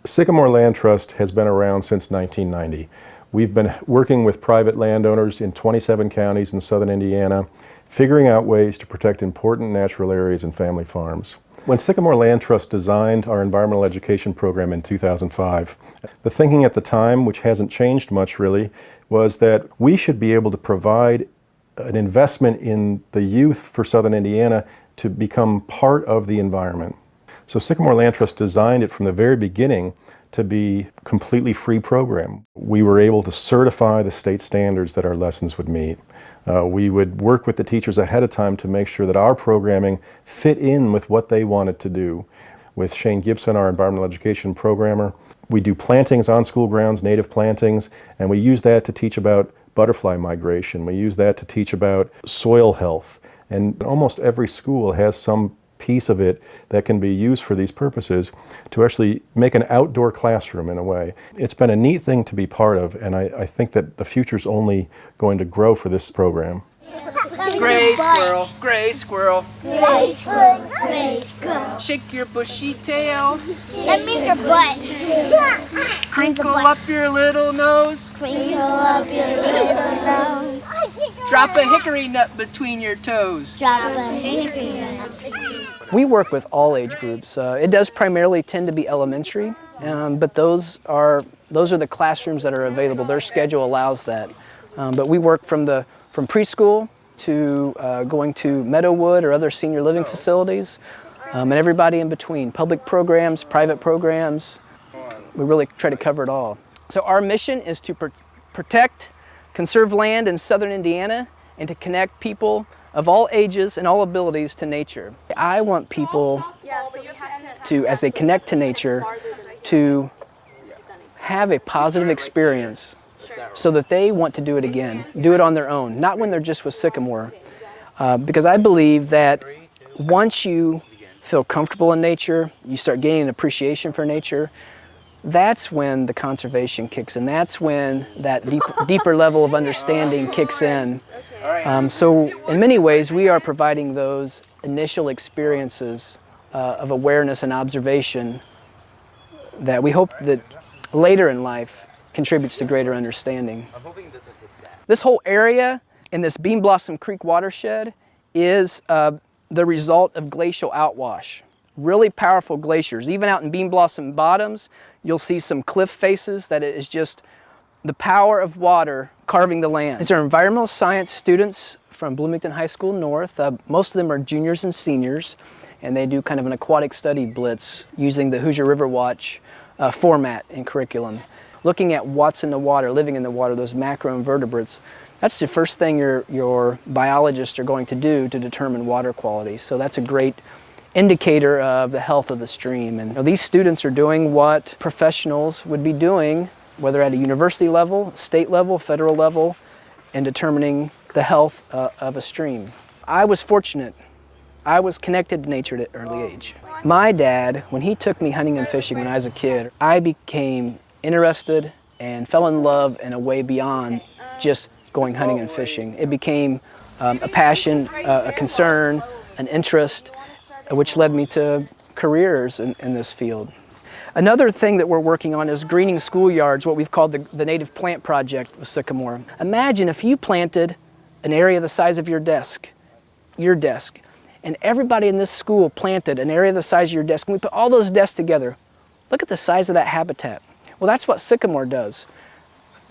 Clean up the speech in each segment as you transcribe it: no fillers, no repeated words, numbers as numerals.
Sycamore Land Trust has been around since 1990. We've been working with private landowners in 27 counties in southern Indiana, figuring out ways to protect important natural areas and family farms. When Sycamore Land Trust designed our environmental education program in 2005, the thinking at the time, which hasn't changed much really, was that we should be able to provide an investment in the youth for southern Indiana to become part of the environment. So Sycamore Land Trust designed it from the very beginning to be a completely free program. We were able to certify the state standards that our lessons would meet. We would work with the teachers ahead of time to make sure that our programming fit in with what they wanted to do. With Shane Gibson, our environmental education programmer, we do plantings on school grounds, native plantings, and we use that to teach about butterfly migration. We use that to teach about soil health. And almost every school has some piece of it that can be used for these purposes to actually make an outdoor classroom in a way. It's been a neat thing to be part of, and I think that the future's only going to grow for this program. Gray squirrel, gray squirrel. Gray squirrel, gray squirrel. Shake your bushy tail. That means your butt. Crinkle up your little nose. Crinkle up your little nose. Drop a hickory nut between your toes. Drop a hickory nut. We work with all age groups. It does primarily tend to be elementary, but those are the classrooms that are available. Their schedule allows that. But we work from preschool to going to Meadowwood or other senior living facilities, and everybody in between. Public programs, private programs. We really try to cover it all. So our mission is to protect, conserve land in southern Indiana, and to connect people of all ages and all abilities to nature. I want people to, as they connect to nature, to have a positive experience so that they want to do it again, do it on their own, not when they're just with Sycamore. Because I believe that once you feel comfortable in nature, you start gaining an appreciation for nature, that's when the conservation kicks in. That's when that deeper level of understanding kicks in. So in many ways, we are providing those initial experiences of awareness and observation that we hope that later in life contributes to greater understanding. This whole area in this Bean Blossom Creek watershed is the result of glacial outwash. Really powerful glaciers. Even out in Bean Blossom Bottoms, you'll see some cliff faces that it is just the power of water carving the land. These are environmental science students from Bloomington High School North. Most of them are juniors and seniors, and they do kind of an aquatic study blitz using the Hoosier River Watch format and curriculum. Looking at what's in the water, living in the water, those macroinvertebrates. That's the first thing your biologists are going to do to determine water quality. So that's a great indicator of the health of the stream. And these students are doing what professionals would be doing, whether at a university level, state level, federal level, in determining the health of a stream. I was fortunate. I was connected to nature at an early age. My dad, when he took me hunting and fishing when I was a kid, I became interested and fell in love in a way beyond just going hunting and fishing. It became a passion, a concern, an interest, which led me to careers in this field. Another thing that we're working on is greening schoolyards, what we've called the Native Plant Project with Sycamore. Imagine if you planted an area the size of your desk, and everybody in this school planted an area the size of your desk, and we put all those desks together. Look at the size of that habitat. Well, that's what Sycamore does.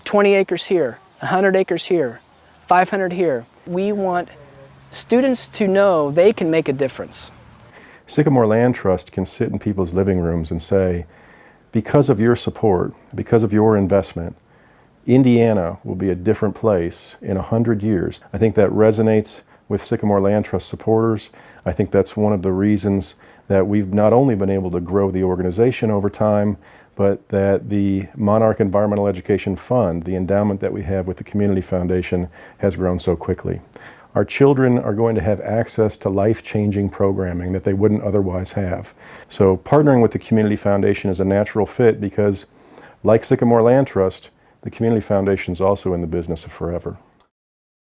20 acres here, 100 acres here, 500 here. We want students to know they can make a difference. Sycamore Land Trust can sit in people's living rooms and say, because of your support, because of your investment, Indiana will be a different place in 100 years. I think that resonates with Sycamore Land Trust supporters. I think that's one of the reasons that we've not only been able to grow the organization over time, but that the Monarch Environmental Education Fund, the endowment that we have with the Community Foundation, has grown so quickly. Our children are going to have access to life-changing programming that they wouldn't otherwise have. So partnering with the Community Foundation is a natural fit because, like Sycamore Land Trust, the Community Foundation is also in the business of forever.